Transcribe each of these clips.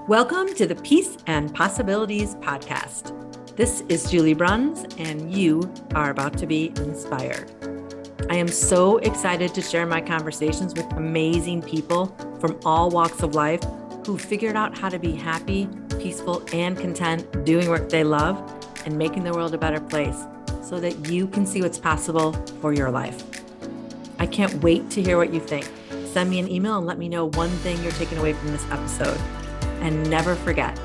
Welcome to the Peace and Possibilities podcast. This is Julie Bruns, and you are about to be inspired. I am so excited to share my conversations with amazing people from all walks of life who figured out how to be happy, peaceful, and content doing work they love and making the world a better place so that you can see what's possible for your life. I can't wait to hear what you think. Send me an email and let me know one thing you're taking away from this episode. And never forget,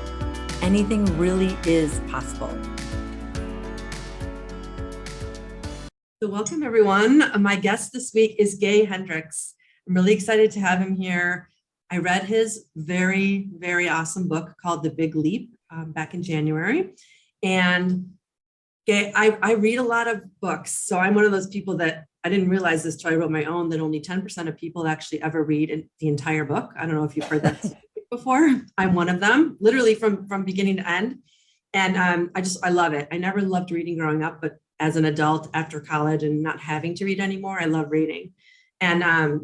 anything really is possible. So welcome, everyone. My guest this week is Hendricks. I'm really excited to have him here. I read his very, very awesome book called The Big Leap back in January. And I read a lot of books. So I'm one of those people that I didn't realize this till I wrote my own, that only 10% of people actually ever read the entire book. I don't know if you've heard that before. I'm one of them, literally from beginning to end. And I love it. I never loved reading growing up, but as an adult after college and not having to read anymore, I love reading. And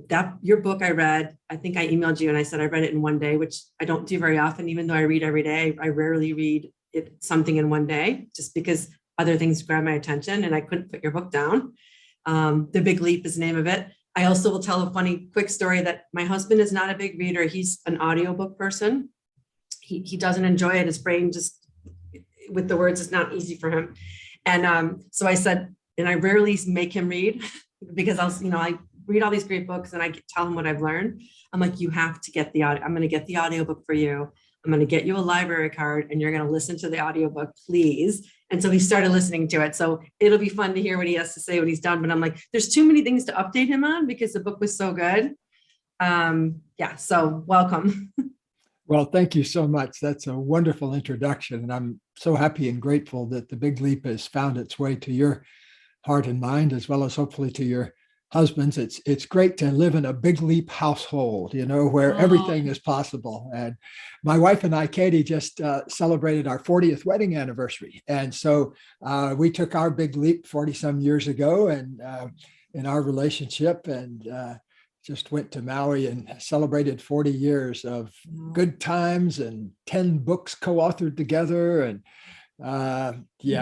that your book I read, I think I emailed you and I said I read it in one day, which I don't do very often. Even though I read every day, I rarely read something in one day just because other things grab my attention and I couldn't put your book down. The Big Leap is the name of it. I also will tell a funny quick story that my husband is not a big reader. He's an audiobook person. He doesn't enjoy it. His brain just with the words is not easy for him. And so I said, and I rarely make him read because I read all these great books and I tell him what I've learned. I'm like, you have to get the audio. I'm going to get the audiobook for you. I'm going to get you a library card and you're going to listen to the audiobook, please. And so he started listening to it. So it'll be fun to hear what he has to say when he's done. But I'm like, there's too many things to update him on because the book was so good. So welcome. Well, thank you so much. That's a wonderful introduction. And I'm so happy and grateful that The Big Leap has found its way to your heart and mind, as well as hopefully to your husbands. It's great to live in a big leap household, where everything is possible. And my wife and I, Katie, just celebrated our 40th wedding anniversary. And so we took our big leap 40 some years ago and in our relationship and just went to Maui and celebrated 40 years of good times and 10 books co-authored together. And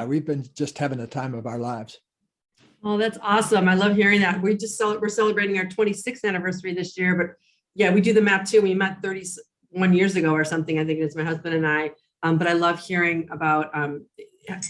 we've been just having a time of our lives. Oh, that's awesome. I love hearing that. We're celebrating our 26th anniversary this year, but yeah, we do the math too. We met 31 years ago or something. I think it's my husband and I, but I love hearing about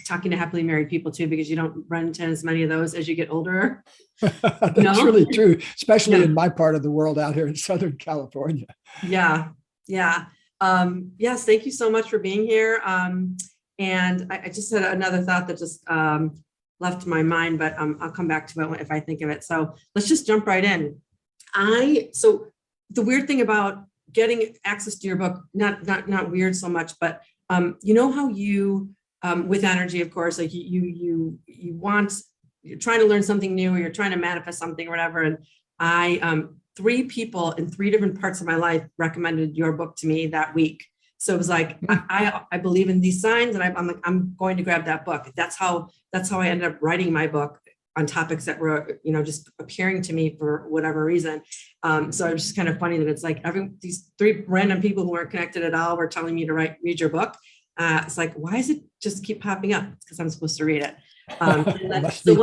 talking to happily married people too, because you don't run into as many of those as you get older. That's really true, especially in my part of the world out here in Southern California. Yeah. Yes. Thank you so much for being here. And I just had another thought that just left my mind, but I'll come back to it if I think of it. So let's just jump right in. So the weird thing about getting access to your book, not weird so much, but you know how you with energy, of course, like you're trying to learn something new or you're trying to manifest something or whatever. And I 3 people in 3 different parts of my life recommended your book to me that week. So it was like, I believe in these signs and I'm like, I'm going to grab that book. That's how I ended up writing my book on topics that were, just appearing to me for whatever reason. So it was just kind of funny that it's like these 3 random people who weren't connected at all were telling me to read your book. It's like, why does it just keep popping up? It's because I'm supposed to read it. So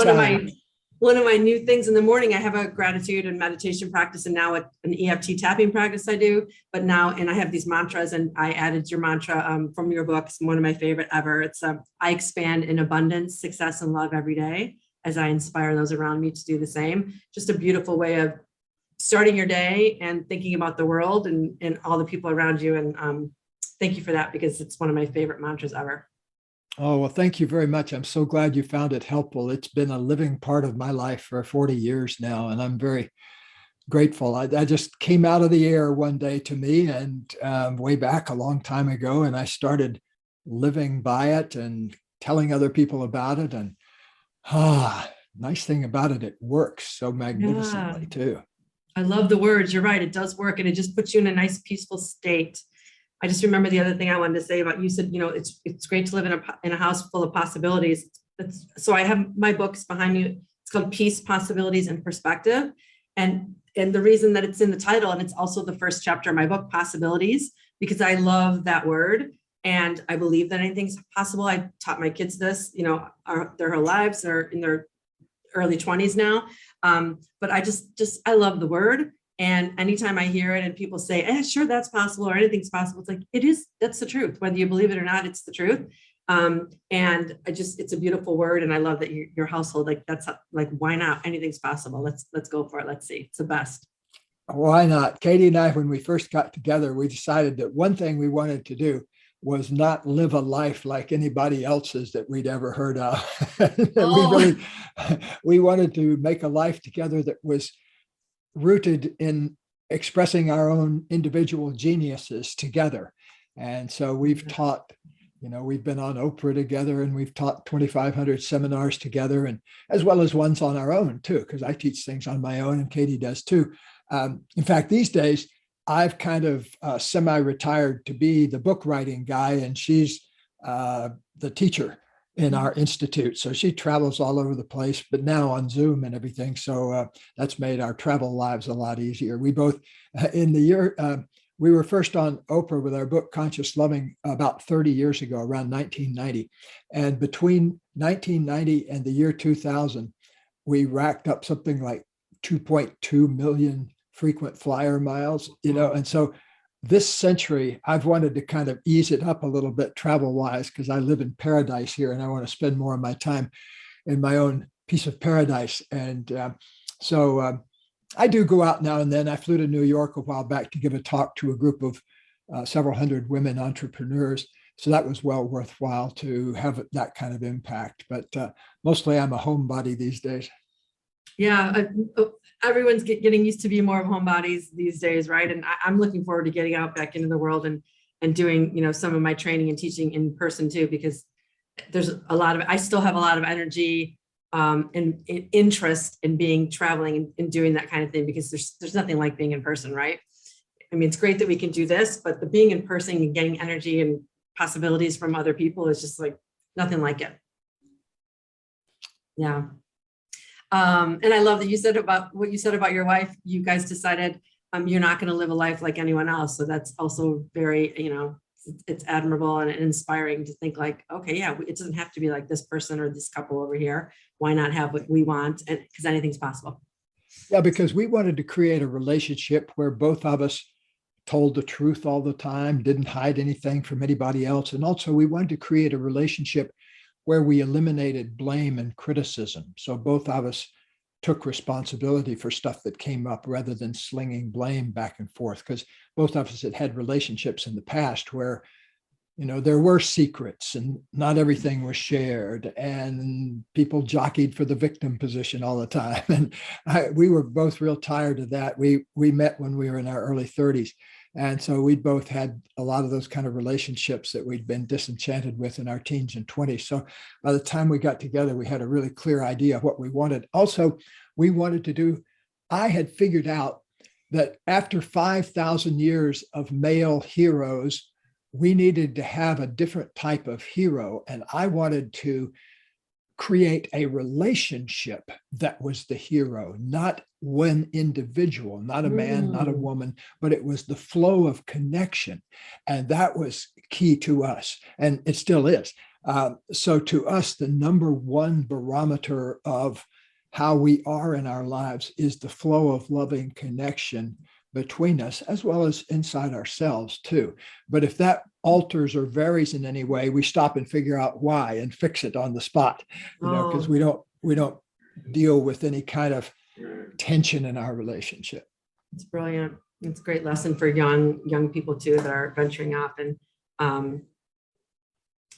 one of my new things in the morning, I have a gratitude and meditation practice and now an EFT tapping practice I do, and I have these mantras and I added your mantra from your book. It's one of my favorite ever. It's I expand in abundance, success, and love every day as I inspire those around me to do the same. Just a beautiful way of starting your day and thinking about the world and all the people around you. And thank you for that because it's one of my favorite mantras ever. Oh, well, thank you very much. I'm so glad you found it helpful. It's been a living part of my life for 40 years now, and I'm very grateful. I just came out of the air one day to me and way back a long time ago, and I started living by it and telling other people about it. And nice thing about it, it works so magnificently too. I love the words. You're right. It does work, and it just puts you in a nice, peaceful state. I just remember the other thing I wanted to say about you said, it's great to live in a house full of possibilities. So I have my books behind me. It's called Peace, Possibilities, and Perspective. And the reason that it's in the title, and it's also the first chapter of my book, Possibilities, because I love that word. And I believe that anything's possible. I taught my kids this, their whole lives, they're in their early 20s now. But I love the word. And anytime I hear it and people say, sure, that's possible, or anything's possible, it's like, that's the truth. Whether you believe it or not, it's the truth. And it's a beautiful word. And I love that your household, that's like, why not? Anything's possible. Let's go for it. Let's see. It's the best. Why not? Katie and I, when we first got together, we decided that one thing we wanted to do was not live a life like anybody else's that we'd ever heard of. We wanted to make a life together that was rooted in expressing our own individual geniuses together. And so we've taught, we've been on Oprah together, and we've taught 2,500 seminars together, and as well as ones on our own too, because I teach things on my own and Katie does too. In fact, these days, I've kind of semi-retired to be the book writing guy, and she's the teacher in our institute. So she travels all over the place, but now on Zoom and everything. So that's made our travel lives a lot easier. We both, in the year, we were first on Oprah with our book, Conscious Loving, about 30 years ago, around 1990. And between 1990 and the year 2000, we racked up something like 2.2 million frequent flyer miles, and so this century, I've wanted to kind of ease it up a little bit travel-wise, because I live in paradise here and I want to spend more of my time in my own piece of paradise. And so I do go out now and then. I flew to New York a while back to give a talk to a group of several hundred women entrepreneurs. So that was well worthwhile to have that kind of impact. But mostly I'm a homebody these days. Yeah, everyone's getting used to being more of homebodies these days, right? And I'm looking forward to getting out back into the world and doing, some of my training and teaching in person too, because I still have a lot of energy and interest in traveling and doing that kind of thing, because there's nothing like being in person, right? I mean, it's great that we can do this, but the being in person and getting energy and possibilities from other people is just like nothing like it. Yeah. And I love that you said about what you said about your wife. You guys decided you're not going to live a life like anyone else. So that's also very, it's admirable and inspiring to think like, okay, yeah, it doesn't have to be like this person or this couple over here. Why not have what we want? And because anything's possible. Yeah, because we wanted to create a relationship where both of us told the truth all the time, didn't hide anything from anybody else. And also we wanted to create a relationship where we eliminated blame and criticism. So both of us took responsibility for stuff that came up rather than slinging blame back and forth, because both of us had relationships in the past where, there were secrets and not everything was shared, and people jockeyed for the victim position all the time. And we were both real tired of that. We met when we were in our early 30s. And so we'd both had a lot of those kind of relationships that we'd been disenchanted with in our teens and 20s. So by the time we got together, we had a really clear idea of what we wanted. Also, I had figured out that after 5,000 years of male heroes, we needed to have a different type of hero. And I wanted to create a relationship that was the hero, not one individual, not a man, not a woman, but it was the flow of connection. And that was key to us. And it still is. So to us, the number one barometer of how we are in our lives is the flow of loving connection between us, as well as inside ourselves too. But if that alters or varies in any way, we stop and figure out why and fix it on the spot, because we don't deal with any kind of tension in our relationship. It's brilliant. It's a great lesson for young people too, that are venturing off and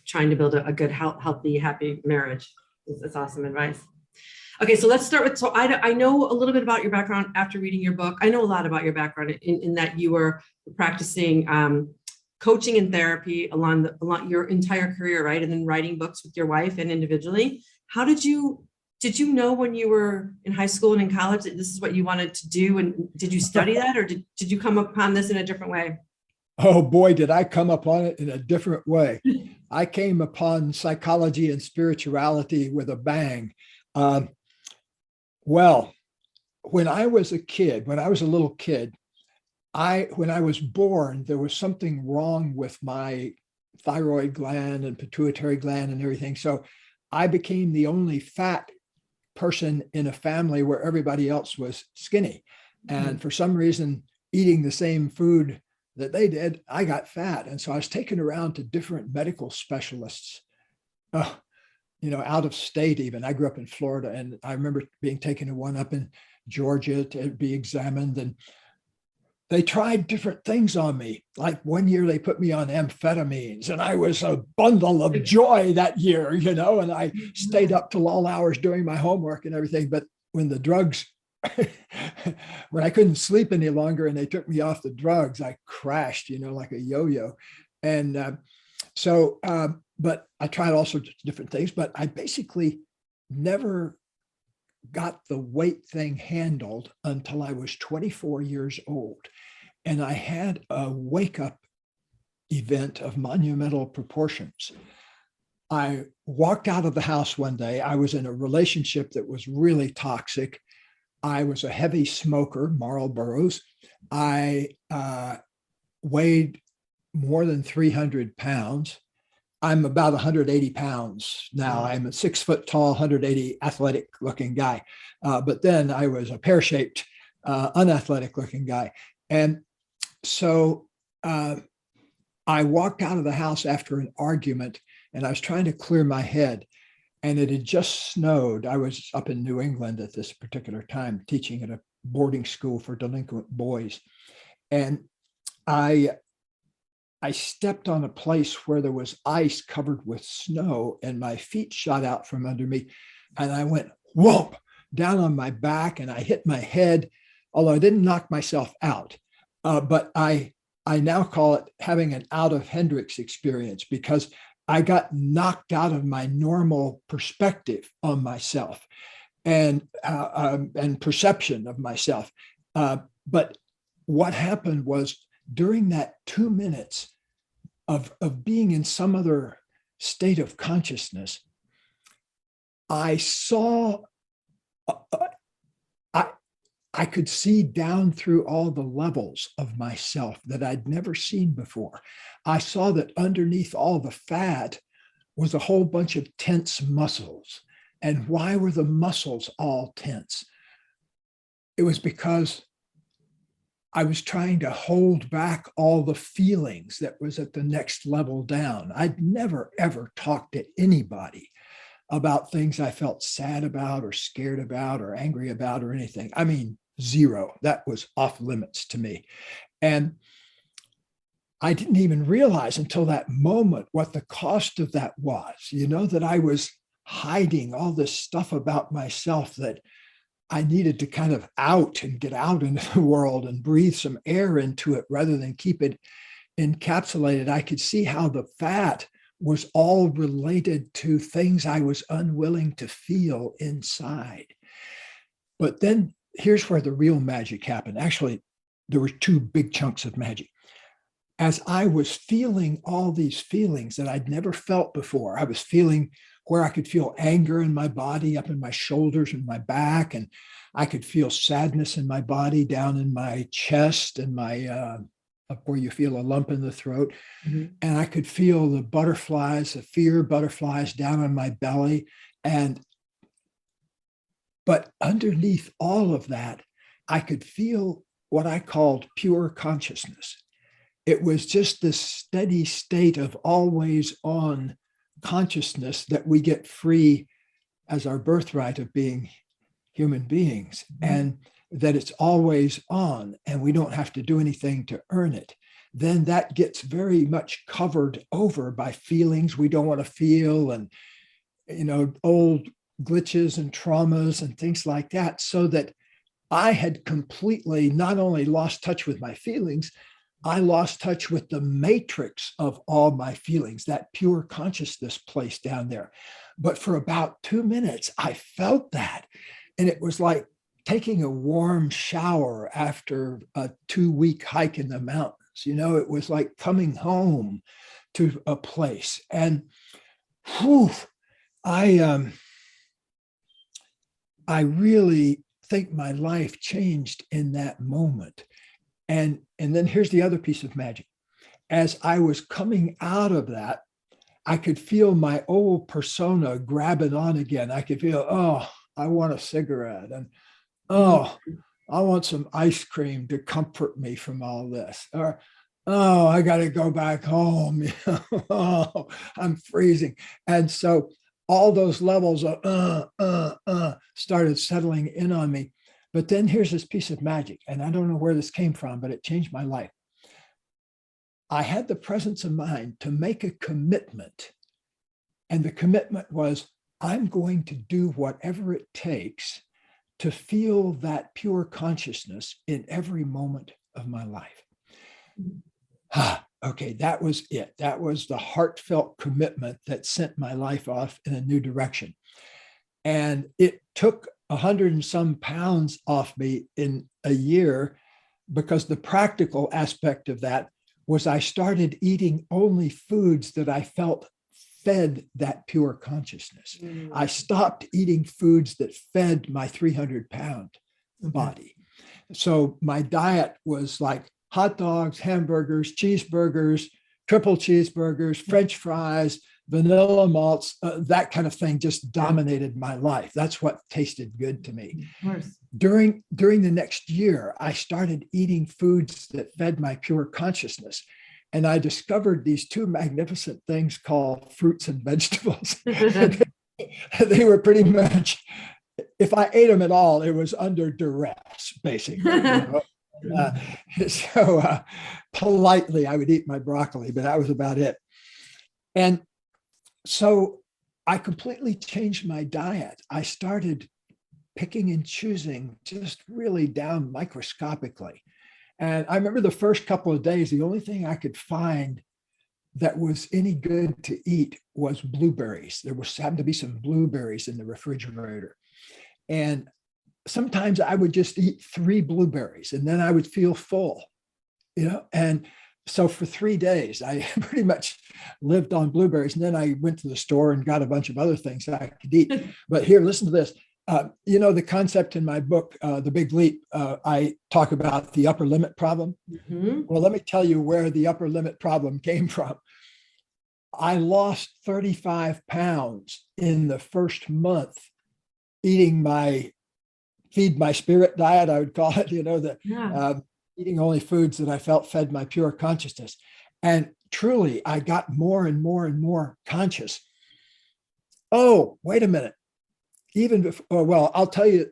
trying to build a good, healthy, happy marriage. It's awesome advice. Okay, so let's start with, so I know a little bit about your background after reading your book. I know a lot about your background in that you were practicing coaching and therapy along your entire career, right? And then writing books with your wife and individually. How did you know when you were in high school and in college that this is what you wanted to do? And did you study that, or did you come upon this in a different way? Oh boy, did I come upon it in a different way. I came upon psychology and spirituality with a bang. Well, when I was a little kid, when I was born, there was something wrong with my thyroid gland and pituitary gland and everything. So I became the only fat person in a family where everybody else was skinny. And for some reason, eating the same food that they did, I got fat. And so I was taken around to different medical specialists, out of state even. I grew up in Florida, and I remember being taken to one up in Georgia to be examined. And they tried different things on me. Like one year they put me on amphetamines, and I was a bundle of joy that year, and I stayed up till all hours doing my homework and everything. But when the drugs, when I couldn't sleep any longer and they took me off the drugs, I crashed, like a yo-yo. And but I tried all sorts of different things, but I basically never got the weight thing handled until I was 24 years old. And I had a wake-up event of monumental proportions. I walked out of the house one day. I was in a relationship that was really toxic. I was a heavy smoker, Marlboros. I weighed more than 300 pounds. I'm about 180 pounds now. I'm a 6 foot tall, 180 athletic looking guy. But then I was a pear-shaped, unathletic looking guy. And so I walked out of the house after an argument, and I was trying to clear my head, and it had just snowed. I was up in New England at this particular time, teaching at a boarding school for delinquent boys. And I stepped on a place where there was ice covered with snow, and my feet shot out from under me. And I went whoop down on my back, and I hit my head, although I didn't knock myself out. But I now call it having an out of Hendricks experience, because I got knocked out of my normal perspective on myself and perception of myself. But what happened was, during that 2 minutes of being in some other state of consciousness, I saw, I could see down through all the levels of myself that I'd never seen before. I saw that underneath all the fat was a whole bunch of tense muscles. And why were the muscles all tense? It was because I was trying to hold back all the feelings that was at the next level down. I'd never, ever talked to anybody about things I felt sad about or scared about or angry about or anything. I mean, zero. That was off limits to me. And I didn't even realize until that moment what the cost of that was, that I was hiding all this stuff about myself that I needed to kind of out and get out into the world and breathe some air into it rather than keep it encapsulated. I could see how the fat was all related to things I was unwilling to feel inside. But then here's where the real magic happened. Actually, there were two big chunks of magic. As I was feeling all these feelings that I'd never felt before, I was feeling where I could feel anger in my body, up in my shoulders and my back, and I could feel sadness in my body, down in my chest and my up where you feel a lump in the throat. Mm-hmm. And I could feel the butterflies, the fear butterflies down on my belly. But underneath all of that, I could feel what I called pure consciousness. It was just this steady state of always on consciousness that we get free as our birthright of being human beings, and that it's always on and we don't have to do anything to earn it. Then that gets very much covered over by feelings we don't want to feel, and old glitches and traumas and things like that, so that I had completely not only lost touch with my feelings, I lost touch with the matrix of all my feelings, that pure consciousness place down there. But for about 2 minutes, I felt that. And it was like taking a warm shower after a 2-week hike in the mountains. It was like coming home to a place. And I really think my life changed in that moment. And then here's the other piece of magic. As I was coming out of that, I could feel my old persona grabbing on again. I could feel, oh, I want a cigarette. And oh, I want some ice cream to comfort me from all this. Or, oh, I got to go back home. Oh, I'm freezing. And so all those levels of started settling in on me. But then here's this piece of magic. And I don't know where this came from, but it changed my life. I had the presence of mind to make a commitment. And the commitment was, I'm going to do whatever it takes to feel that pure consciousness in every moment of my life. Okay, that was it. That was the heartfelt commitment that sent my life off in a new direction. And it took 100 and some pounds off me in a year, because the practical aspect of that was I started eating only foods that I felt fed that pure consciousness. I stopped eating foods that fed my 300-pound body. So my diet was like hot dogs, hamburgers, cheeseburgers, triple cheeseburgers, French fries, vanilla malts, that kind of thing just dominated my life. That's what tasted good to me. Of course. During the next year, I started eating foods that fed my pure consciousness. And I discovered these two magnificent things called fruits and vegetables. They were pretty much, if I ate them at all, it was under duress, basically. So politely, I would eat my broccoli, but that was about it. And so I completely changed my diet. I started picking and choosing just really down microscopically. And I remember the first couple of days, the only thing I could find that was any good to eat was blueberries. There happened to be some blueberries in the refrigerator. And sometimes I would just eat 3 blueberries and then I would feel full, and so for 3 days, I pretty much lived on blueberries. And then I went to the store and got a bunch of other things that I could eat. But here, listen to this. The concept in my book, The Big Leap, I talk about the upper limit problem. Well, let me tell you where the upper limit problem came from. I lost 35 pounds in the first month eating my feed my spirit diet, I would call it, eating only foods that I felt fed my pure consciousness. And truly, I got more and more and more conscious. Oh, wait a minute. Even before, well, I'll tell you,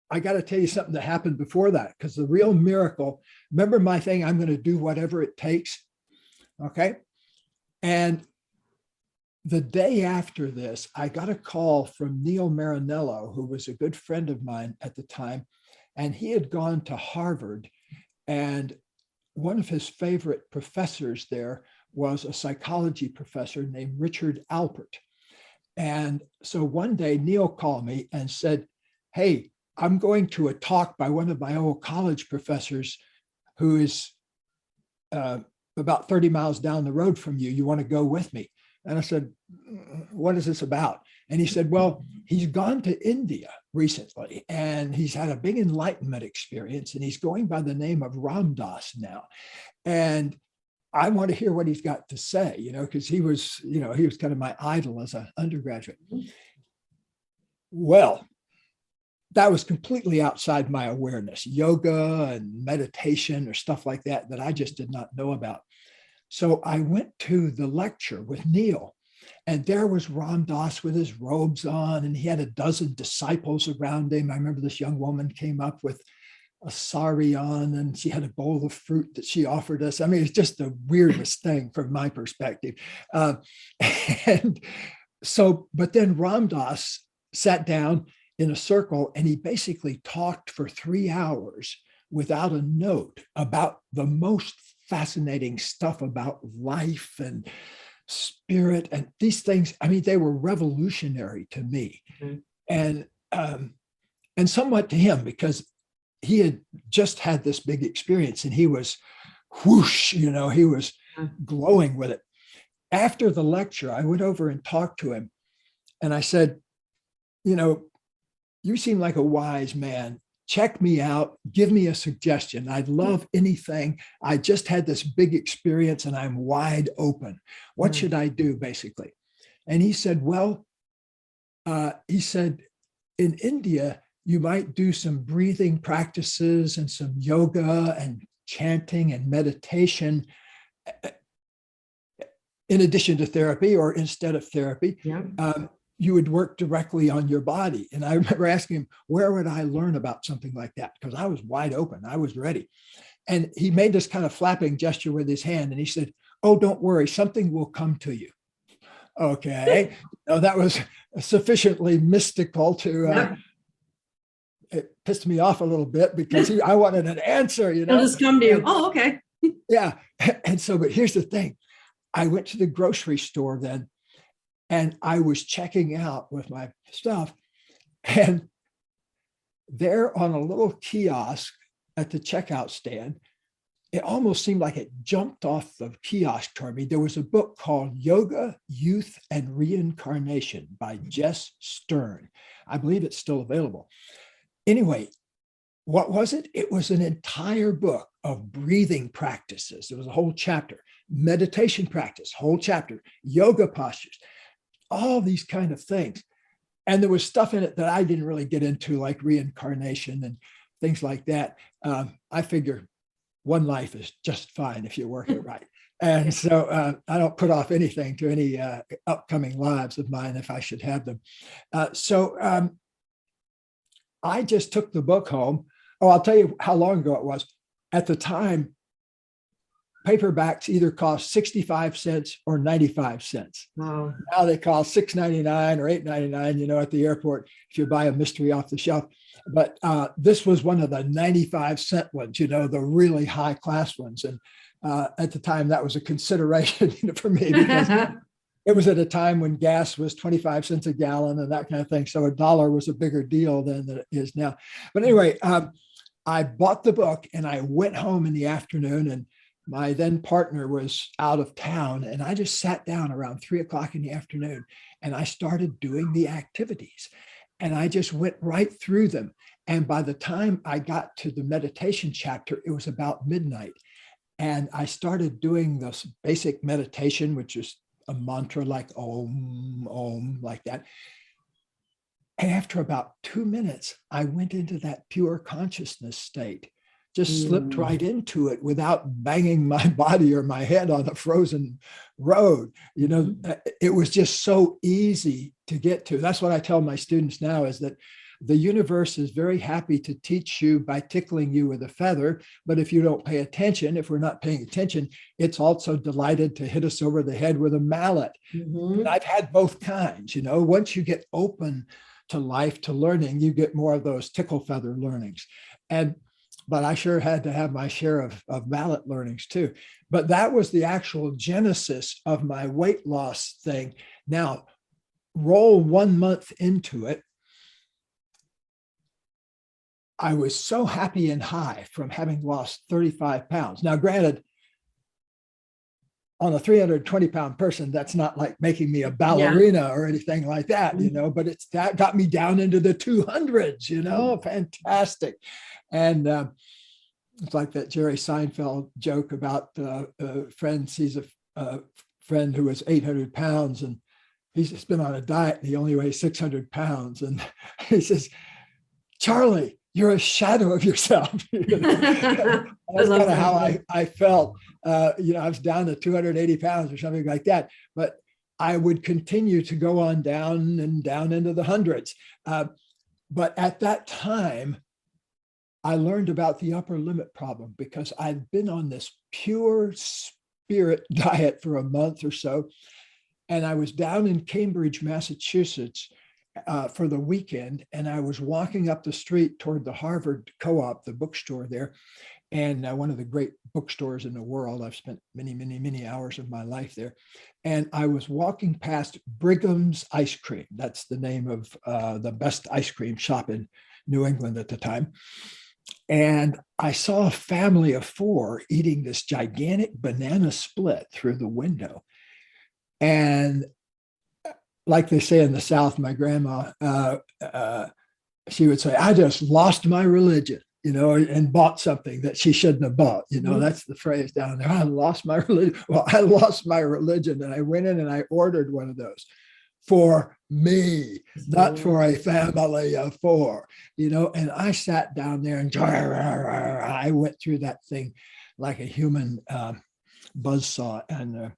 I got to tell you something that happened before that, because the real miracle, remember my thing, I'm going to do whatever it takes. Okay. And the day after this, I got a call from Neil Marinello, who was a good friend of mine at the time, and he had gone to Harvard, and one of his favorite professors there was a psychology professor named Richard Alpert. And so one day Neil called me and said, hey, I'm going to a talk by one of my old college professors who is about 30 miles down the road from you. You want to go with me? And I said, what is this about? And he said, well, he's gone to India recently and he's had a big enlightenment experience and he's going by the name of Ram Dass now. And I want to hear what he's got to say, because he was kind of my idol as an undergraduate. Well, that was completely outside my awareness, yoga and meditation or stuff like that I just did not know about. So I went to the lecture with Neil, and there was Ram Dass with his robes on, and he had a dozen disciples around him. I remember this young woman came up with a sari on, and she had a bowl of fruit that she offered us. I mean, it's just the weirdest thing from my perspective. And so, but then Ram Dass sat down in a circle, and he basically talked for 3 hours without a note about the most fascinating stuff about life and spirit and these things. I mean, they were revolutionary to me, and somewhat to him, because he had just had this big experience and he was whoosh, he was glowing with it. After the lecture, I went over and talked to him, and I said, you seem like a wise man. check me out, give me a suggestion. I'd love anything. I just had this big experience and I'm wide open. What should I do, basically? And he said, well, in India, you might do some breathing practices and some yoga and chanting and meditation in addition to therapy or instead of therapy. Yeah. You would work directly on your body. And I remember asking him, where would I learn about something like that? Because I was wide open. I was ready. And he made this kind of flapping gesture with his hand. And he said, oh, don't worry, something will come to you. Okay. No, that was sufficiently mystical to, it pissed me off a little bit because I wanted an answer, you know. It'll just come to you. Oh, okay. Yeah. And so, but here's the thing. I went to the grocery store then, and I was checking out with my stuff, and there on a little kiosk at the checkout stand, it almost seemed like it jumped off the kiosk toward me. There was a book called Yoga, Youth, and Reincarnation by Jess Stern. I believe it's still available. Anyway, what was it? It was an entire book of breathing practices. There was a whole chapter, meditation practice, whole chapter, yoga postures, all these kind of things. And there was stuff in it that I didn't really get into, like reincarnation and things like that. I figure one life is just fine if you work it right. And so I don't put off anything to any upcoming lives of mine if I should have them. So I just took the book home. Oh, I'll tell you how long ago it was. At the time, paperbacks either cost 65 cents or 95 cents. Wow. Now they cost $6.99 or $8.99, you know, at the airport if you buy a mystery off the shelf. But this was one of the 95-cent ones, you know, the really high class ones. And at the time, that was a consideration for me because it was at a time when gas was 25 cents a gallon and that kind of thing. So $1 was a bigger deal than it is now. But anyway, I bought the book and I went home in the afternoon, and my then partner was out of town, and I just sat down around 3 o'clock in the afternoon and I started doing the activities, and I just went right through them. And by the time I got to the meditation chapter, it was about midnight. And I started doing this basic meditation, which is a mantra like Om, Om, like that. And after about 2 minutes, I went into that pure consciousness state, just slipped right into it without banging my body or my head on a frozen road. You know, it was just so easy to get to. That's what I tell my students now, is that the universe is very happy to teach you by tickling you with a feather. But if you don't pay attention, if we're not paying attention, it's also delighted to hit us over the head with a mallet. And I've had both kinds. You know, once you get open to life, to learning, you get more of those tickle feather learnings. But I sure had to have my share of mallet learnings too. But that was the actual genesis of my weight loss thing. Now, roll 1 month into it, I was so happy and high from having lost 35 pounds. Now, granted, on a 320-pound person, that's not like making me a ballerina or anything like that, you know, but that got me down into the 200s, you know, fantastic. And it's like that Jerry Seinfeld joke about friend sees a friend who was 800 pounds and he's just been on a diet and he only weighs 600 pounds. And he says, Charlie, you're a shadow of yourself. That's kind of how I felt. You know, I was down to 280 pounds or something like that, but I would continue to go on down and down into the hundreds. But at that time, I learned about the upper limit problem because I'd been on this pure spirit diet for a month or so. And I was down in Cambridge, Massachusetts, for the weekend, and I was walking up the street toward the Harvard Co-op, the bookstore there, and one of the great bookstores in the world. I've spent many, many, many hours of my life there. And I was walking past Brigham's Ice Cream. That's the name of the best ice cream shop in New England at the time. And I saw a family of 4 eating this gigantic banana split through the window. And like they say in the South, my grandma, she would say, I just lost my religion, and bought something that she shouldn't have bought. Mhm. That's the phrase down there. I lost my religion. Well, I lost my religion. And I went in and I ordered one of those for me, not for a family of four, and I sat down there and I went through that thing like a human buzzsaw and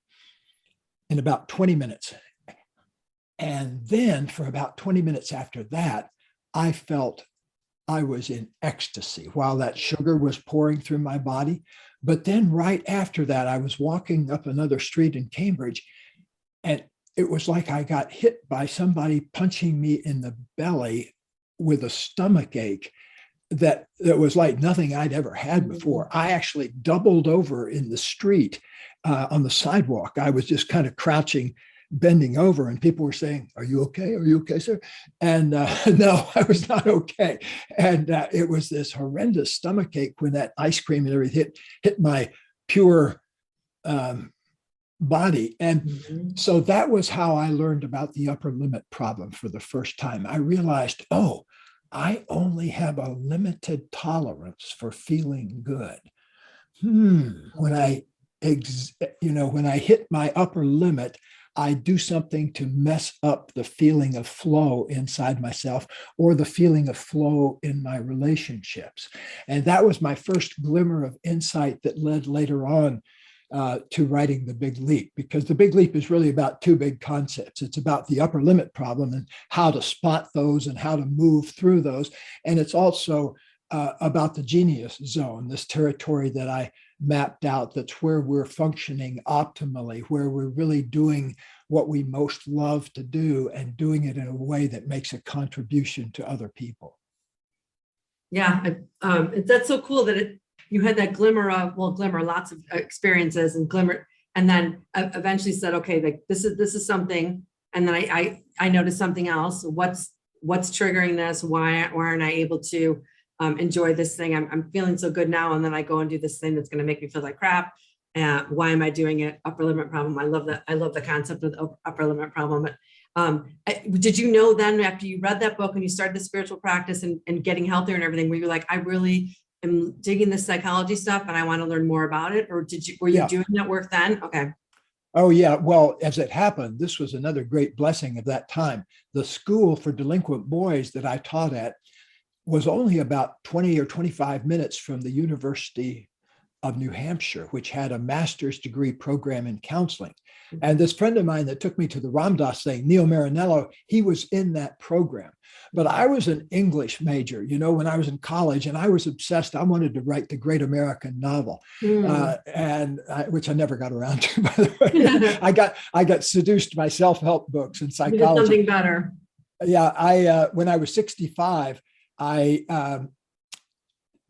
in about 20 minutes. And then for about 20 minutes after that, I felt I was in ecstasy while that sugar was pouring through my body. But then right after that, I was walking up another street in Cambridge, and it was like I got hit by somebody punching me in the belly with a stomach ache that was like nothing I'd ever had before. I actually doubled over in the street on the sidewalk. I was just kind of crouching, bending over, and people were saying, "Are you okay? Are you okay, sir?" And no, I was not okay. And it was this horrendous stomach ache when that ice cream and everything hit my pure body. And so that was how I learned about the upper limit problem for the first time. I realized, oh, I only have a limited tolerance for feeling good. When I hit my upper limit, I do something to mess up the feeling of flow inside myself or the feeling of flow in my relationships. And that was my first glimmer of insight that led later on to writing The Big Leap, because The Big Leap is really about two big concepts. It's about the upper limit problem and how to spot those and how to move through those. And it's also about the genius zone, this territory that I mapped out, that's where we're functioning optimally, where we're really doing what we most love to do and doing it in a way that makes a contribution to other people. Yeah, that's so cool that you had that glimmer of, lots of experiences and glimmer, and then eventually said, okay, like this is something, and then I noticed something else. What's triggering this? Why aren't I able to enjoy this thing? I'm feeling so good now, and then I go and do this thing that's going to make me feel like crap. Why am I doing it? Upper limit problem. I love that. I love the concept of the upper limit problem. Did you know then, after you read that book and you started the spiritual practice and getting healthier and everything, were you like, I really am digging this psychology stuff and I want to learn more about it? Or were you doing that work then? Okay. Oh, yeah. Well, as it happened, this was another great blessing of that time. The school for delinquent boys that I taught at was only about 20 or 25 minutes from the University of New Hampshire, which had a master's degree program in counseling. And this friend of mine that took me to the Ram Dass thing, Neil Marinello, he was in that program. But I was an English major, when I was in college, and I was obsessed. I wanted to write the great American novel, which I never got around to, by the way. I got seduced by self-help books and psychology. You did something better. Yeah, when I was 65, I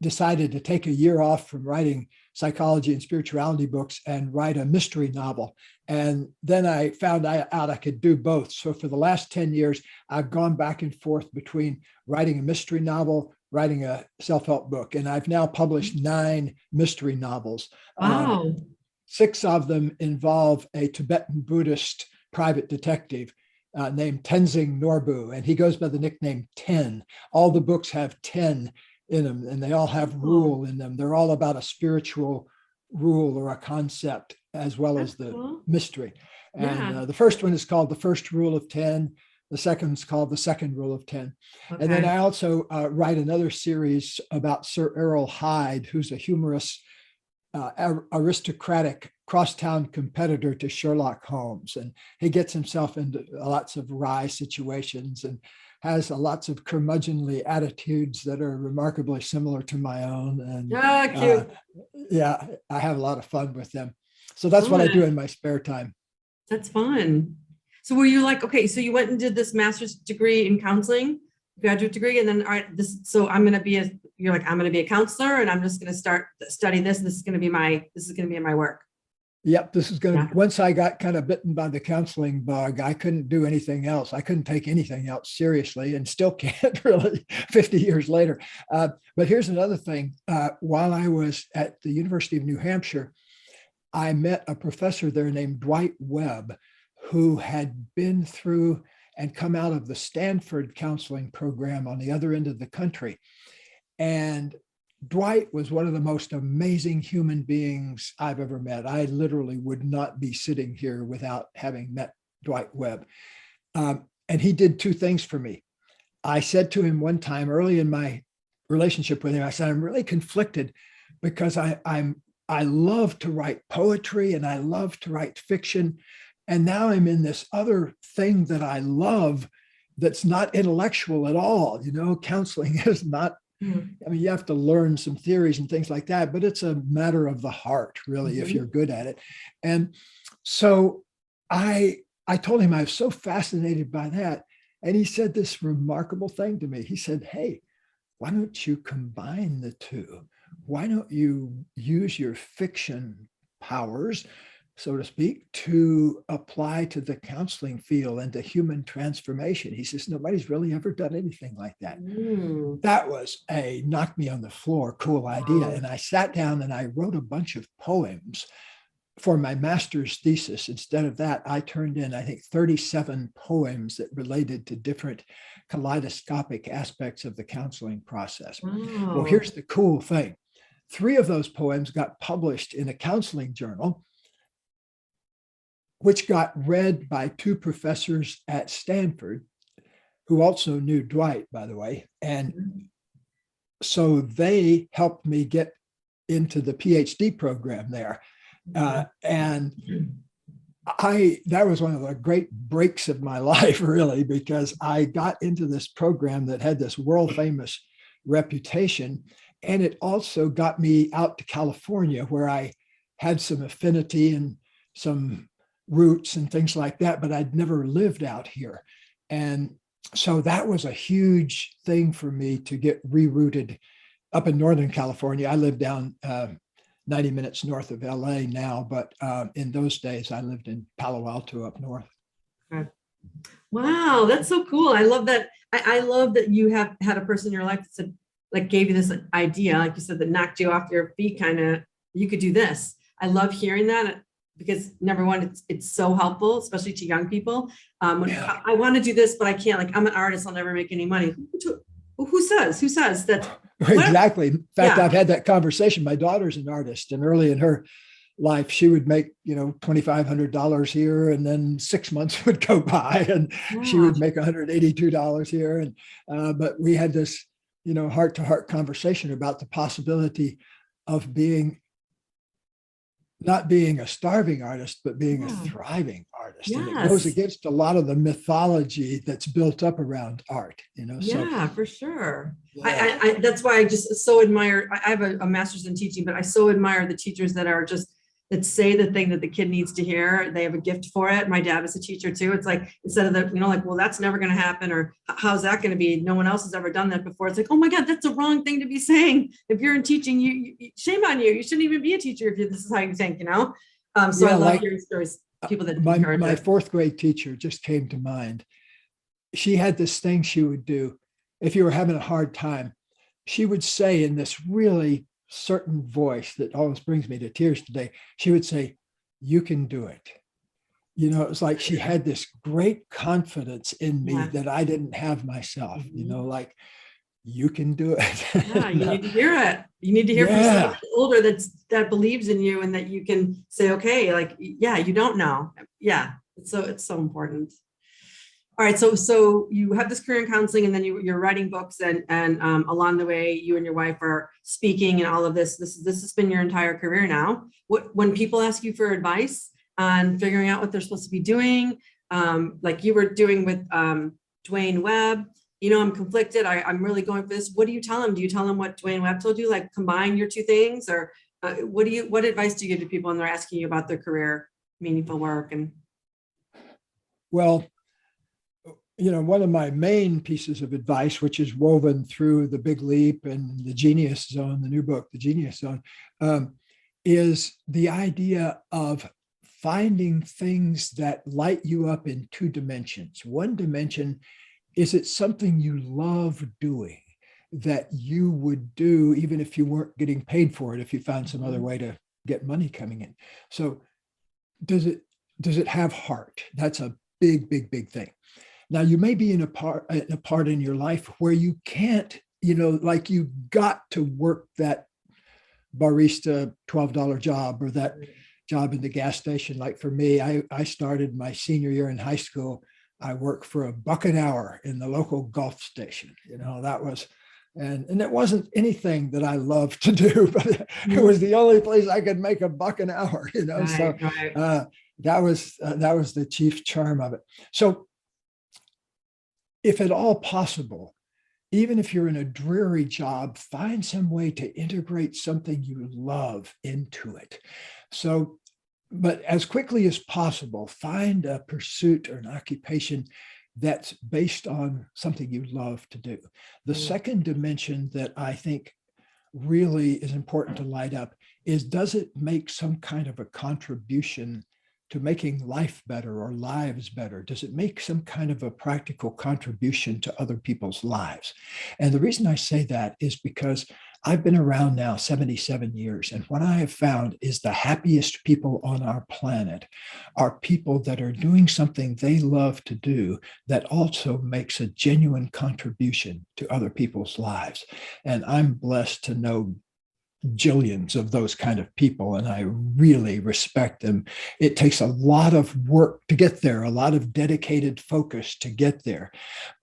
decided to take a year off from writing psychology and spirituality books and write a mystery novel. And then I found out I could do both. So for the last 10 years, I've gone back and forth between writing a mystery novel, writing a self-help book. And I've now published 9 mystery novels. Wow. 6 of them involve a Tibetan Buddhist private detective named Tenzing Norbu, and he goes by the nickname 10. All the books have 10 in them, and they all have rule in them. They're all about a spiritual rule or a concept, as well as the mystery. And the first one is called The First Rule of 10. The second is called The Second Rule of 10. Okay. And then I also write another series about Sir Errol Hyde, who's a humorous, aristocratic crosstown competitor to Sherlock Holmes. And he gets himself into lots of wry situations and has lots of curmudgeonly attitudes that are remarkably similar to my own. And cute. Yeah, I have a lot of fun with them. So that's what I do in my spare time. That's fun. So were you like, okay, so you went and did this master's degree in counseling, graduate degree, and then, all right, so I'm going to be I'm going to be a counselor, and I'm just going to study this. This is going to be my work. Yep, this is going to, once I got kind of bitten by the counseling bug, I couldn't do anything else. I couldn't take anything else seriously, and still can't really 50 years later. But here's another thing. While I was at the University of New Hampshire, I met a professor there named Dwight Webb, who had been through and come out of the Stanford counseling program on the other end of the country. And Dwight was one of the most amazing human beings I've ever met. I literally would not be sitting here without having met Dwight Webb. And he did two things for me. I said to him one time early in my relationship with him, I said, I'm really conflicted because I love to write poetry and I love to write fiction. And now I'm in this other thing that I love that's not intellectual at all. You know, counseling is not, I mean, you have to learn some theories and things like that, but it's a matter of the heart, really, if you're good at it. And so I told him I was so fascinated by that. And he said this remarkable thing to me. He said, hey, why don't you combine the two? Why don't you use your fiction powers, so to speak, to apply to the counseling field and to human transformation? He says, nobody's really ever done anything like that. That was a knock me on the floor, cool idea. And I sat down and I wrote a bunch of poems for my master's thesis. Instead of that, I turned in, I think, 37 poems that related to different kaleidoscopic aspects of the counseling process. Well, here's the cool thing. 3 of those poems got published in a counseling journal, which got read by 2 professors at Stanford, who also knew Dwight, by the way. And so they helped me get into the PhD program there. And that was one of the great breaks of my life, really, because I got into this program that had this world famous reputation. And it also got me out to California, where I had some affinity and some roots and things like that, but I'd never lived out here. And so that was a huge thing for me to get rerouted up in Northern California. I live down 90 minutes north of LA now, but in those days I lived in Palo Alto up north. Wow, that's so cool. I love that. I love that you have had a person in your life that said, like, gave you this idea, like you said, that knocked you off your feet, kind of, you could do this. I love hearing that, because number one, it's so helpful, especially to young people. When I want to do this, but I can't, like, I'm an artist, I'll never make any money. Who says that? Exactly. In fact, I've had that conversation. My daughter's an artist, and early in her life, she would make, $2,500 here, and then 6 months would go by and she would make $182 here. And but we had this, heart-to-heart conversation about the possibility of not being a starving artist, but being a thriving artist. And it goes against a lot of the mythology that's built up around art, Yeah, for sure. I that's why I just so admire, I have a master's in teaching, but I so admire the teachers that say the thing that the kid needs to hear. They have a gift for it. My dad was a teacher too. It's like, instead of the, well, that's never going to happen, or how's that going to be? No one else has ever done that before. It's like, oh my God, that's the wrong thing to be saying. If you're in teaching, you shame on you. You shouldn't even be a teacher if this is how you think, So I love hearing stories, people that my 4th grade teacher just came to mind. She had this thing she would do if you were having a hard time. She would say in this really certain voice that always brings me to tears today, she would say, "You can do it." It was like she had this great confidence in me that I didn't have myself, like, you can do it. Yeah, you need to hear it. You need to hear from someone older that believes in you, and that you can say, okay, like, you don't know. Yeah, it's so important. All right, so you have this career in counseling, and then you're writing books, and along the way, you and your wife are speaking, and all of this. This has been your entire career now. When people ask you for advice on figuring out what they're supposed to be doing, like you were doing with Dwayne Webb, I'm conflicted. I'm really going for this. What do you tell them? Do you tell them what Dwayne Webb told you, like combine your 2 things, or what advice do you give to people when they're asking you about their career, meaningful work? And well, one of my main pieces of advice, which is woven through The Big Leap and The Genius Zone, the new book, The Genius Zone, is the idea of finding things that light you up in 2 dimensions. One dimension is it something you love doing, that you would do even if you weren't getting paid for it, if you found some other way to get money coming in. So does it have heart? That's a big, big, big thing. Now you may be in a part in your life where you can't, like you got to work that barista $12 job or that job in the gas station. Like for me, I started my senior year in high school. I worked for $1 an hour in the local Gulf station. That was, and it wasn't anything that I loved to do, but it was the only place I could make $1 an hour. So that was the chief charm of it. So, if at all possible, even if you're in a dreary job, find some way to integrate something you love into it. So, but as quickly as possible, find a pursuit or an occupation that's based on something you love to do. The second dimension that I think really is important to light up is, does it make some kind of a contribution to making life better or lives better? Does it make some kind of a practical contribution to other people's lives? And the reason I say that is because I've been around now 77 years, and what I have found is the happiest people on our planet are people that are doing something they love to do that also makes a genuine contribution to other people's lives. And I'm blessed to know jillions of those kind of people, and I really respect them. It takes a lot of work to get there, a lot of dedicated focus to get there,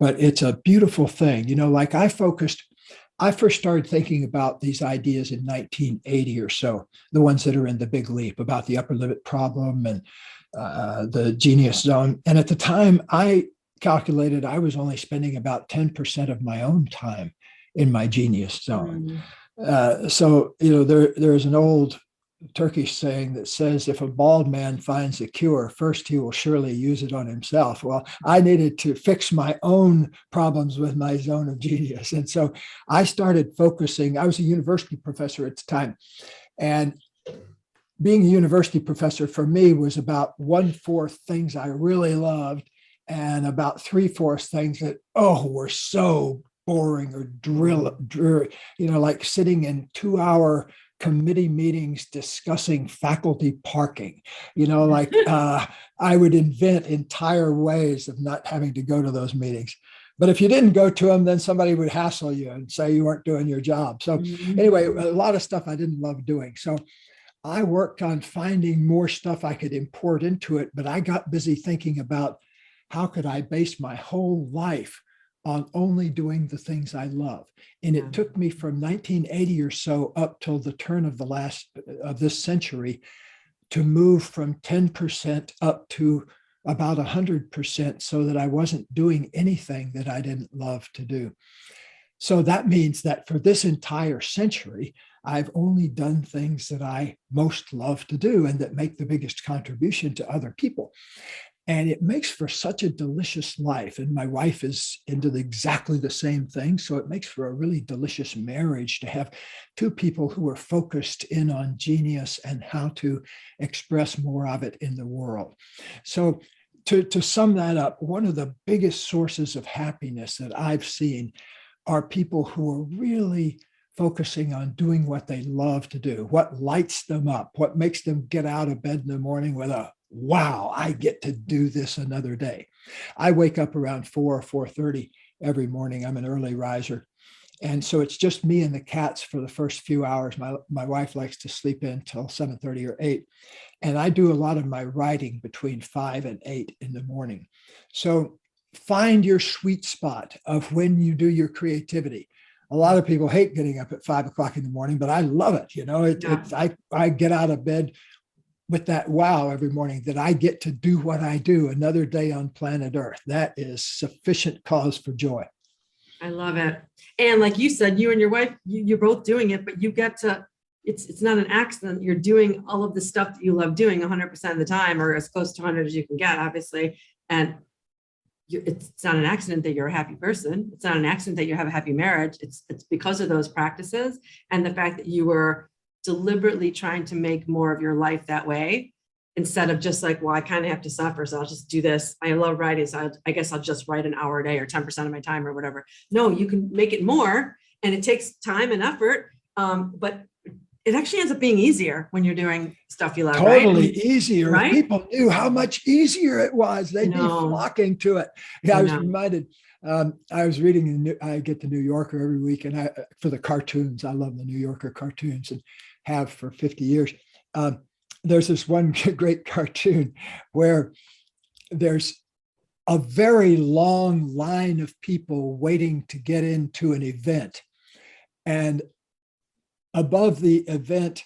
but it's a beautiful thing. Like I first started thinking about these ideas in 1980 or so, the ones that are in the Big Leap, about the upper limit problem and the genius zone. And at the time, I calculated I was only spending about 10% of my own time in my genius zone. So, there's an old Turkish saying that says, if a bald man finds a cure, first he will surely use it on himself. Well, I needed to fix my own problems with my zone of genius. And so I started focusing. I was a university professor at the time. And being a university professor for me was about 1/4 things I really loved and about 3/4 things that, were so boring or dreary, like sitting in 2-hour committee meetings discussing faculty parking. I would invent entire ways of not having to go to those meetings. But if you didn't go to them, then somebody would hassle you and say you weren't doing your job. So anyway, a lot of stuff I didn't love doing. So I worked on finding more stuff I could import into it, but I got busy thinking about how could I base my whole life on only doing the things I love. And it took me from 1980 or so up till the turn of this century to move from 10% up to about 100%, so that I wasn't doing anything that I didn't love to do. So that means that for this entire century, I've only done things that I most love to do and that make the biggest contribution to other people. And it makes for such a delicious life. And my wife is into exactly the same thing. So it makes for a really delicious marriage to have two people who are focused in on genius and how to express more of it in the world. So to sum that up, one of the biggest sources of happiness that I've seen are people who are really focusing on doing what they love to do, what lights them up, what makes them get out of bed in the morning with a, wow, I get to do this another day. I wake up around 4 or 4:30 every morning. I'm an early riser. And so it's just me and the cats for the first few hours. My wife likes to sleep in till 7:30 or 8. And I do a lot of my writing between 5 and 8 in the morning. So find your sweet spot of when you do your creativity. A lot of people hate getting up at 5 o'clock in the morning, but I love it. I get out of bed with that wow every morning that I get to do what I do another day on planet Earth. That is sufficient cause for joy. I love it. And like you said, you and your wife, you're both doing it, but you get to, it's not an accident. You're doing all of the stuff that you love doing 100% of the time, or as close to 100 as you can get, obviously. And it's not an accident that you're a happy person. It's not an accident that you have a happy marriage. It's because of those practices and the fact that you were deliberately trying to make more of your life that way, instead of just like, well, I kind of have to suffer, so I'll just do this. I love writing, so I guess I'll just write an hour a day or 10% of my time or whatever. No, you can make it more, and it takes time and effort. But it actually ends up being easier when you're doing stuff you love, right? Totally easier. If Right? people knew how much easier it was, they'd be No, flocking to it. Yeah, I I was know. reminded. I was reading. I get the New Yorker every week, and I for the cartoons. I love the New Yorker cartoons, and have for 50 years. There's this one great cartoon where there's a very long line of people waiting to get into an event, and above the event,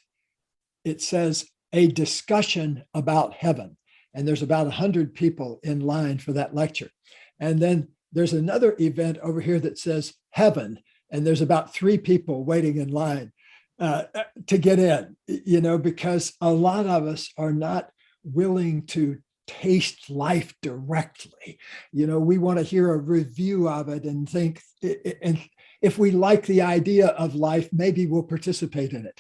it says a discussion about heaven. And there's about 100 people in line for that lecture. And then there's another event over here that says heaven. And there's about 3 people waiting in line to get in, because a lot of us are not willing to taste life directly. We want to hear a review of it and think, and if we like the idea of life, maybe we'll participate in it.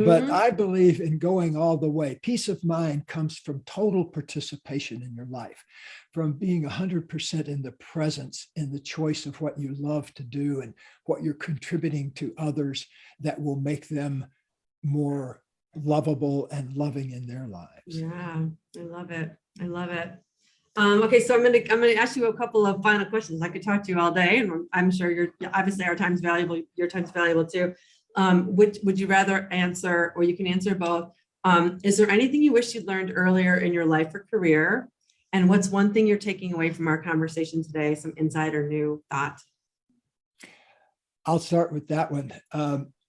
But I believe in going all the way. Peace of mind comes from total participation in your life, from being 100% in the presence, in the choice of what you love to do and what you're contributing to others that will make them more lovable and loving in their lives. Yeah, I love it. I love it. Okay, so I'm gonna ask you a couple of final questions. I could talk to you all day, and I'm sure obviously our time's valuable. Your time's valuable too. Which would you rather answer, or you can answer both? Is there anything you wish you'd learned earlier in your life or career? And what's one thing you're taking away from our conversation today? Some insight or new thought? I'll start with that one.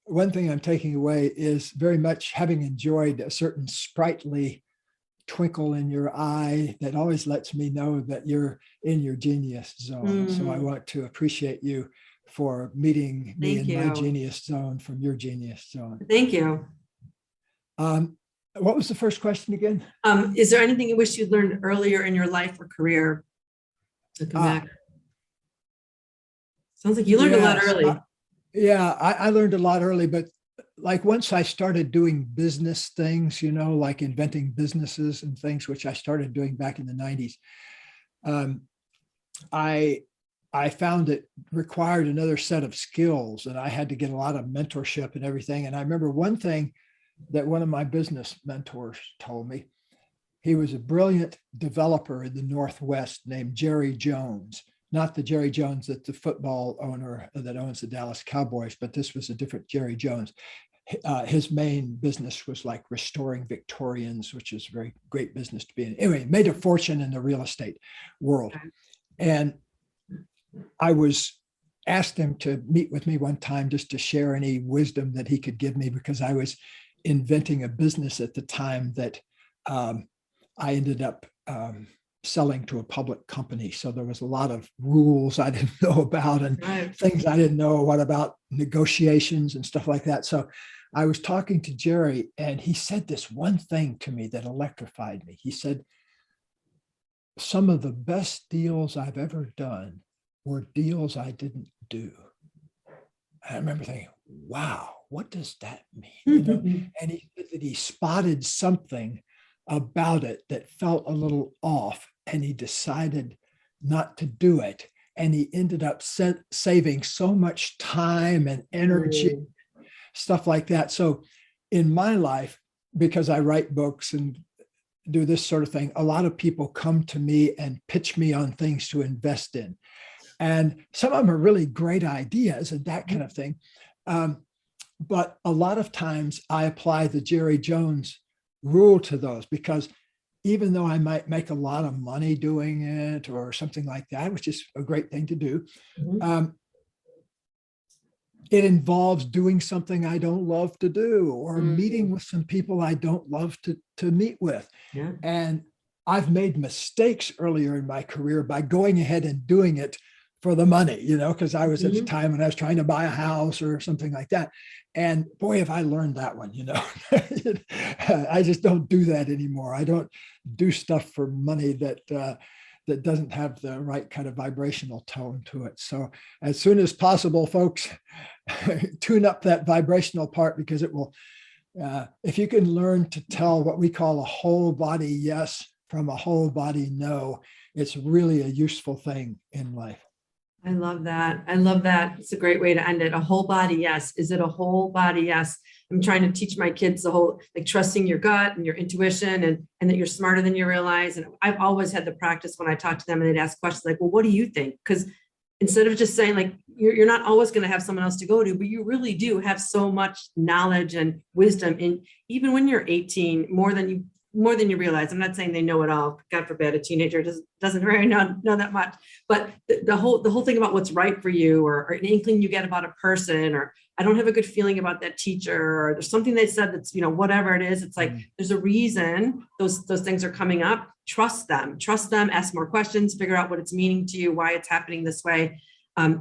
One thing I'm taking away is very much having enjoyed a certain sprightly twinkle in your eye that always lets me know that you're in your genius zone. So I want to appreciate you for meeting me in my genius zone from your genius zone. Thank you. What was the first question again? Is there anything you wish you'd learned earlier in your life or career to come back? Sounds like you learned a lot early. I learned a lot early, but like once I started doing business things, like inventing businesses and things, which I started doing back in the 90s, I found it required another set of skills, and I had to get a lot of mentorship and everything. And I remember one thing that one of my business mentors told me. He was a brilliant developer in the Northwest named Jerry Jones. Not the Jerry Jones that's the football owner that owns the Dallas Cowboys, but this was a different Jerry Jones. His main business was like restoring Victorians, which is a very great business to be in. Anyway, made a fortune in the real estate world. And I asked him to meet with me one time just to share any wisdom that he could give me, because I was inventing a business at the time that I ended up selling to a public company. So there was a lot of rules I didn't know about and things I didn't know about negotiations and stuff like that. So I was talking to Jerry, and he said this one thing to me that electrified me. He said, some of the best deals I've ever done were deals I didn't do. I remember thinking, wow, what does that mean? And he said that he spotted something about it that felt a little off, and he decided not to do it. And he ended up saving so much time and energy, stuff like that. So in my life, because I write books and do this sort of thing, a lot of people come to me and pitch me on things to invest in. And some of them are really great ideas and that kind of thing. But a lot of times I apply the Jerry Jones rule to those, because even though I might make a lot of money doing it or something like that, which is a great thing to do, it involves doing something I don't love to do, or meeting with some people I don't love to meet with. And I've made mistakes earlier in my career by going ahead and doing it for the money, because I was at a time when I was trying to buy a house or something like that. And boy, have I learned that one, I just don't do that anymore. I don't do stuff for money that doesn't have the right kind of vibrational tone to it. So as soon as possible, folks, tune up that vibrational part, because it will, if you can learn to tell what we call a whole body yes from a whole body no, it's really a useful thing in life. I love that. I love that. It's a great way to end it. A whole body yes. Is it a whole body yes? I'm trying to teach my kids the whole, like, trusting your gut and your intuition, and that you're smarter than you realize. And I've always had the practice when I talk to them and they'd ask questions like, well, what do you think? Because instead of just saying, like, you're not always going to have someone else to go to, but you really do have so much knowledge and wisdom in, even when you're 18, more than you realize. I'm not saying they know it all. God forbid, a teenager doesn't really know that much. But the whole thing about what's right for you, or an inkling you get about a person, or I don't have a good feeling about that teacher, or there's something they said that's, whatever it is. It's like, there's a reason those things are coming up. Trust them, ask more questions, figure out what it's meaning to you, why it's happening this way.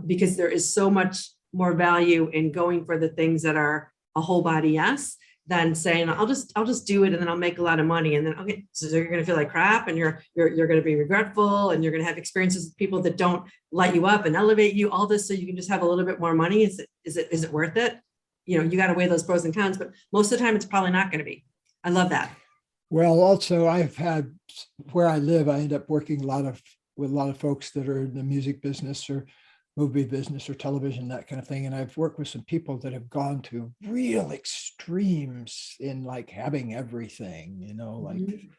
Because there is so much more value in going for the things that are a whole body yes, than saying, I'll just do it and then I'll make a lot of money. And then, okay, so you're going to feel like crap, and you're going to be regretful, and you're going to have experiences with people that don't light you up and elevate you, all this, so you can just have a little bit more money. Is it worth it? You got to weigh those pros and cons, but most of the time it's probably not going to be. I love that. Well, also I've had, where I live, I end up working with a lot of folks that are in the music business or movie business or television, that kind of thing. And I've worked with some people that have gone to real extremes in, like, having everything, like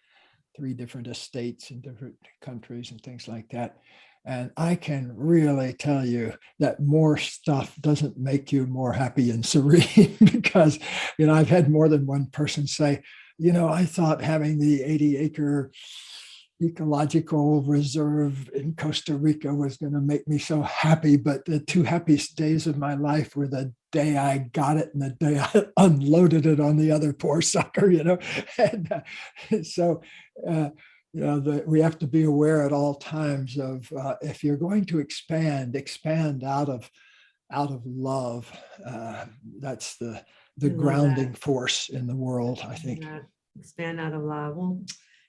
3 different estates in different countries and things like that. And I can really tell you that more stuff doesn't make you more happy and serene because, I've had more than one person say, I thought having the 80-acre ecological reserve in Costa Rica was going to make me so happy, but the 2 happiest days of my life were the day I got it and the day I unloaded it on the other poor sucker, And so, we have to be aware at all times of, if you're going to expand out of love. That's the grounding force in the world, I think. Expand out of love. Well,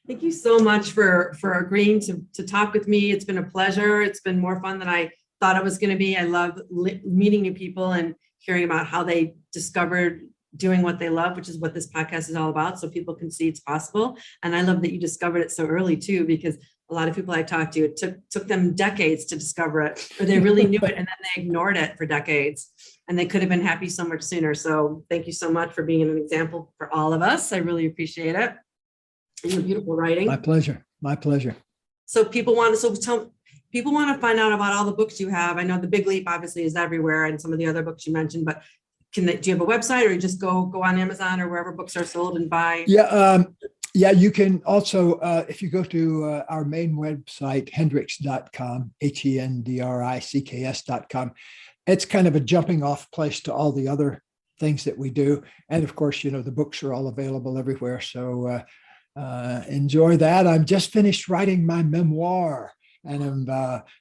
thank you so much for agreeing to talk with me. It's been a pleasure. It's been more fun than I thought it was going to be. I love meeting new people and hearing about how they discovered doing what they love, which is what this podcast is all about, so people can see it's possible. And I love that you discovered it so early too, because a lot of people I talked to, it took them decades to discover it, or they really knew it and then they ignored it for decades, and they could have been happy so much sooner. So thank you so much for being an example for all of us. I really appreciate it. And your beautiful writing. My pleasure. So people want to find out about all the books you have. I know The Big Leap obviously is everywhere, and some of the other books you mentioned, but do you have a website, or you just go on Amazon or wherever books are sold and buy? Yeah, you can also, if you go to our main website, hendricks.com, HENDRICKS.com, it's kind of a jumping off place to all the other things that we do. And of course, the books are all available everywhere. So enjoy that. I'm just finished writing my memoir. And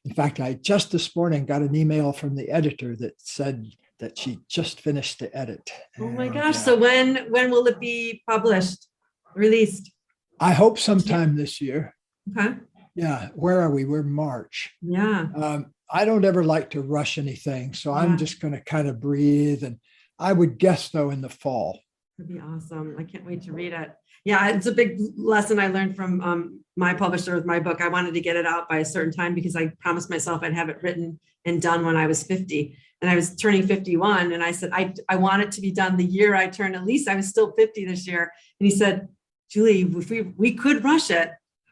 in fact, I just this morning got an email from the editor that said that she just finished the edit. Oh my gosh. So when will it be published, released? I hope sometime this year. Okay. Yeah. Where are we? We're March. Yeah. I don't ever like to rush anything. So I'm just going to kind of breathe. And I would guess, though, in the fall. It'd be awesome. I can't wait to read it. Yeah, it's a big lesson I learned from my publisher with my book. I wanted to get it out by a certain time because I promised myself I'd have it written and done when I was 50. And I was turning 51. And I said, I want it to be done the year I turn. At least I was still 50 this year. And he said, Julie, if we could rush it,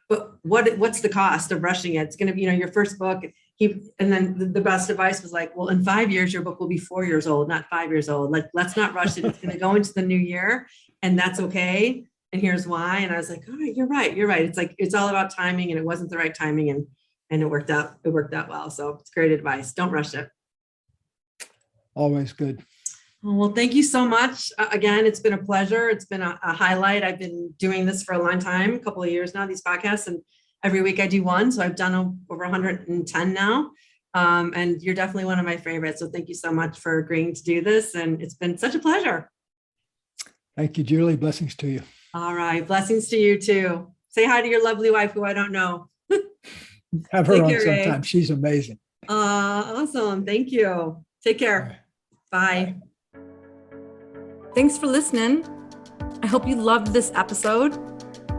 but what's the cost of rushing it? It's going to be, your first book. And then the best advice was like, well, in 5 years, your book will be 4 years old, not 5 years old. Like, let's not rush it. It's going to go into the new year, and that's okay. And here's why. And I was like, all right, you're right. It's like, it's all about timing, and it wasn't the right timing, and it worked out. It worked out well. So it's great advice. Don't rush it. Always good. Well, thank you so much. Again, it's been a pleasure. It's been a highlight. I've been doing this for a long time, a couple of years now, these podcasts, and every week I do one. So I've done over 110 now. And you're definitely one of my favorites. So thank you so much for agreeing to do this. And it's been such a pleasure. Thank you, Julie. Blessings to you. All right. Blessings to you too. Say hi to your lovely wife, who I don't know. Have her on sometime. She's amazing. Awesome. Thank you. Take care. Bye. Thanks for listening. I hope you loved this episode.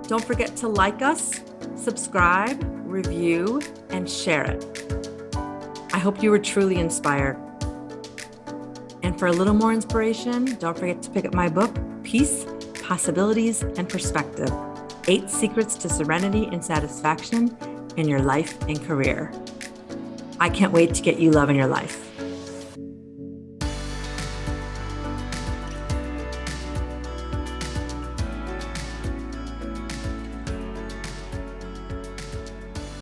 Don't forget to like us, subscribe, review, and share it. I hope you were truly inspired. And for a little more inspiration, don't forget to pick up my book, Peace, Possibilities, and Perspective: 8 Secrets to Serenity and Satisfaction in Your Life and Career. I can't wait to get you loving your life.